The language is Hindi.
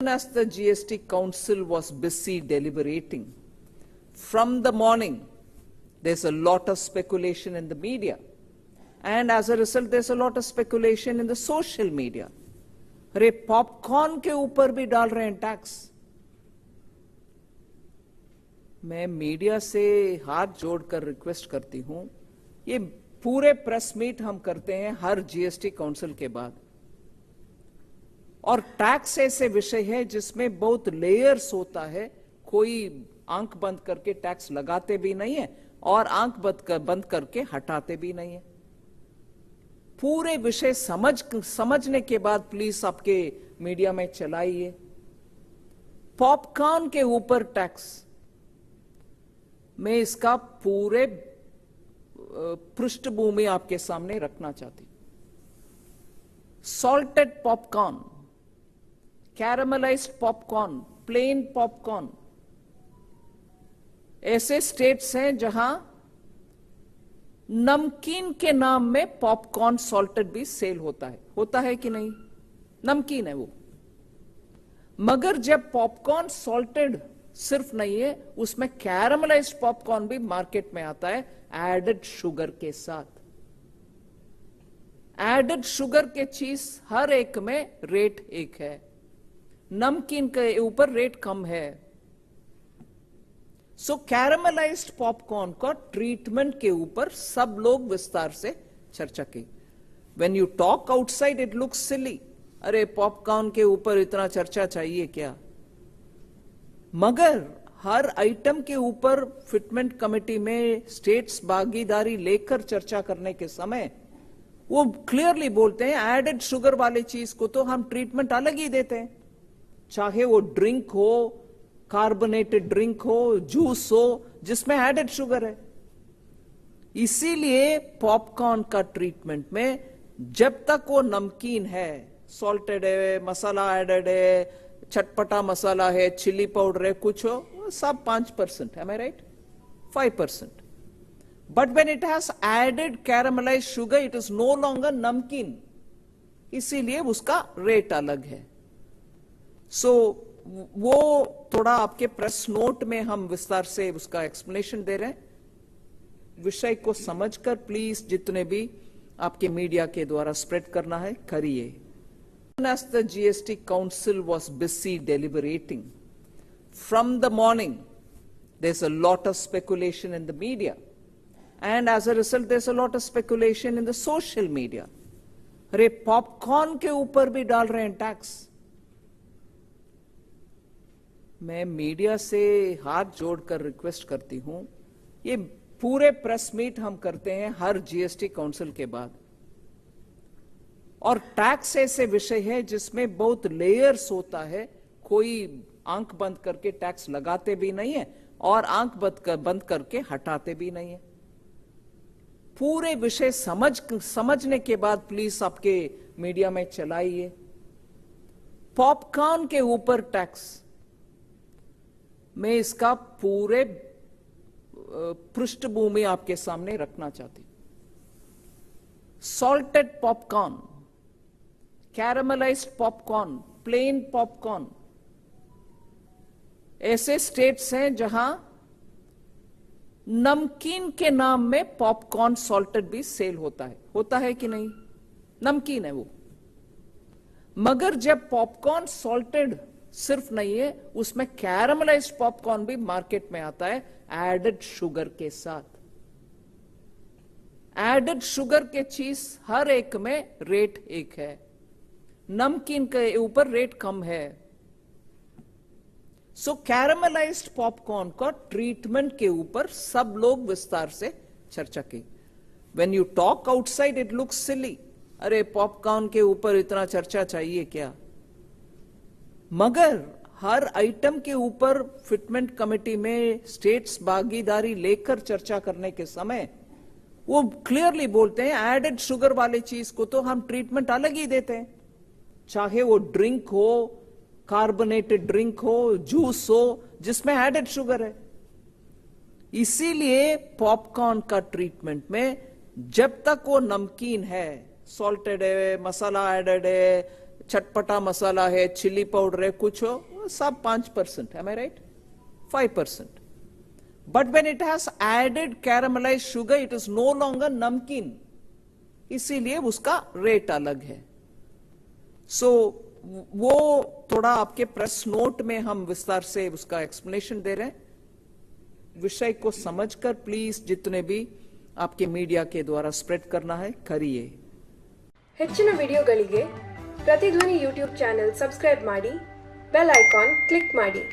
As the GST Council was busy deliberating, from the morning, there's a lot of speculation in the media. And as a result, there's a lot of speculation in the social media. अरे पॉपकॉर्न के ऊपर भी डाल रहे हैं टैक्स। मैं मीडिया से हाथ जोड़कर रिक्वेस्ट करती हूं, ये पूरे प्रेस मीट हम करते हैं हर जीएसटी काउंसिल के बाद, और टैक्स ऐसे विषय है जिसमें बहुत लेयर्स होता है। कोई आंख बंद करके टैक्स लगाते भी नहीं है और आंख बंद करके हटाते भी नहीं है। पूरे विषय समझने के बाद प्लीज आपके मीडिया में चलाइए। पॉपकॉर्न के ऊपर टैक्स, मैं इसका पूरे पृष्ठभूमि आपके सामने रखना चाहती हूं। Salted popcorn, caramelised popcorn, plain popcorn, ऐसे स्टेट्स हैं जहां नमकीन के नाम में पॉपकॉर्न सॉल्टेड भी सेल होता है कि नहीं? नमकीन है वो, मगर जब पॉपकॉर्न सॉल्टेड सिर्फ नहीं है, उसमें कैरामलाइज्ड पॉपकॉर्न भी मार्केट में आता है एडेड शुगर के साथ। एडेड शुगर के चीज हर एक में रेट एक है, नमकीन के ऊपर रेट कम है। सो कैरामलाइज्ड पॉपकॉर्न का ट्रीटमेंट के ऊपर सब लोग विस्तार से चर्चा की। When you talk outside it looks silly, अरे पॉपकॉर्न के ऊपर इतना चर्चा चाहिए क्या? मगर हर आइटम के ऊपर फिटमेंट कमेटी में स्टेट्स भागीदारी लेकर चर्चा करने के समय वो क्लियरली बोलते हैं एडेड शुगर वाले चीज को तो हम ट्रीटमेंट अलग ही देते हैं, चाहे वो ड्रिंक हो, कार्बोनेटेड ड्रिंक हो, जूस हो, जिसमें एडेड शुगर है। इसीलिए पॉपकॉर्न का ट्रीटमेंट में जब तक वो नमकीन है, सॉल्टेड है, मसाला एडेड है, चटपटा मसाला है, चिली पाउडर है, कुछ हो, सब 5% है, am I right? 5%. But when it has added caramelized sugar, it is no longer नमकीन, इसीलिए उसका रेट अलग है। सो वो थोड़ा आपके प्रेस नोट में हम विस्तार से उसका एक्सप्लेनेशन दे रहे हैं। विषय को समझकर प्लीज जितने भी आपके मीडिया के द्वारा स्प्रेड करना है करिए। As the GST Council was busy deliberating, from the morning, there's a lot of speculation in the media. And as a result, there's a lot of speculation in the social media. अरे पॉपकॉर्न के ऊपर भी डाल रहे हैं टैक्स। मैं मीडिया से हाथ जोड़कर रिक्वेस्ट करती हूं, ये पूरे प्रेस मीट हम करते हैं हर जीएसटी काउंसिल के बाद, और टैक्स ऐसे विषय है जिसमें बहुत लेयर्स होता है। कोई आंख बंद करके टैक्स लगाते भी नहीं है और आंख बंद करके हटाते भी नहीं है। पूरे विषय समझने के बाद प्लीज आपके मीडिया में चलाइए। पॉपकॉर्न के ऊपर टैक्स, मैं इसका पूरे पृष्ठभूमि आपके सामने रखना चाहती हूं। Salted popcorn, caramelised popcorn, plain popcorn, ऐसे स्टेट्स हैं जहां नमकीन के नाम में पॉपकॉर्न सॉल्टेड भी सेल होता है कि नहीं? नमकीन है वो, मगर जब पॉपकॉर्न सॉल्टेड सिर्फ नहीं है, उसमें कैरामलाइज्ड पॉपकॉर्न भी मार्केट में आता है एडेड शुगर के साथ। एडेड शुगर के चीज हर एक में रेट एक है, नमकीन के ऊपर रेट कम है। सो कैरामलाइज्ड पॉपकॉर्न का ट्रीटमेंट के ऊपर सब लोग विस्तार से चर्चा की। When you talk outside it looks silly, अरे पॉपकॉर्न के ऊपर इतना चर्चा चाहिए क्या? मगर हर आइटम के ऊपर फिटमेंट कमेटी में स्टेट्स भागीदारी लेकर चर्चा करने के समय वो क्लियरली बोलते हैं एडेड शुगर वाले चीज को तो हम ट्रीटमेंट अलग ही देते हैं, चाहे वो ड्रिंक हो, कार्बोनेटेड ड्रिंक हो, जूस हो, जिसमें एडेड शुगर है। इसीलिए पॉपकॉर्न का ट्रीटमेंट में जब तक वो नमकीन है, सॉल्टेड है, मसाला एडेड है, चटपटा मसाला है, चिली पाउडर है, कुछ हो, वो सब 5%. Am I right? 5%. But when it has added caramelized sugar, it is no longer नमकीन, इसीलिए उसका रेट अलग है. सो वो थोड़ा आपके प्रेस नोट में हम विस्तार से उसका एक्सप्लेनेशन दे रहे हैं. विषय को समझकर प्लीज जितने भी आपके मीडिया के द्वारा स्प्रेड करना है करिए. ಹೆಚ್ಚಿನ ವಿಡಿಯೋಗಳಿಗೆ ಪ್ರತಿಧ್ವನಿ ಯೂಟ್ಯೂಬ್ ಚಾನೆಲ್ ಸಬ್ಸ್ಕ್ರೈಬ್ ಮಾಡಿ, ಬೆಲ್ ಐಕಾನ್ ಕ್ಲಿಕ್ ಮಾಡಿ.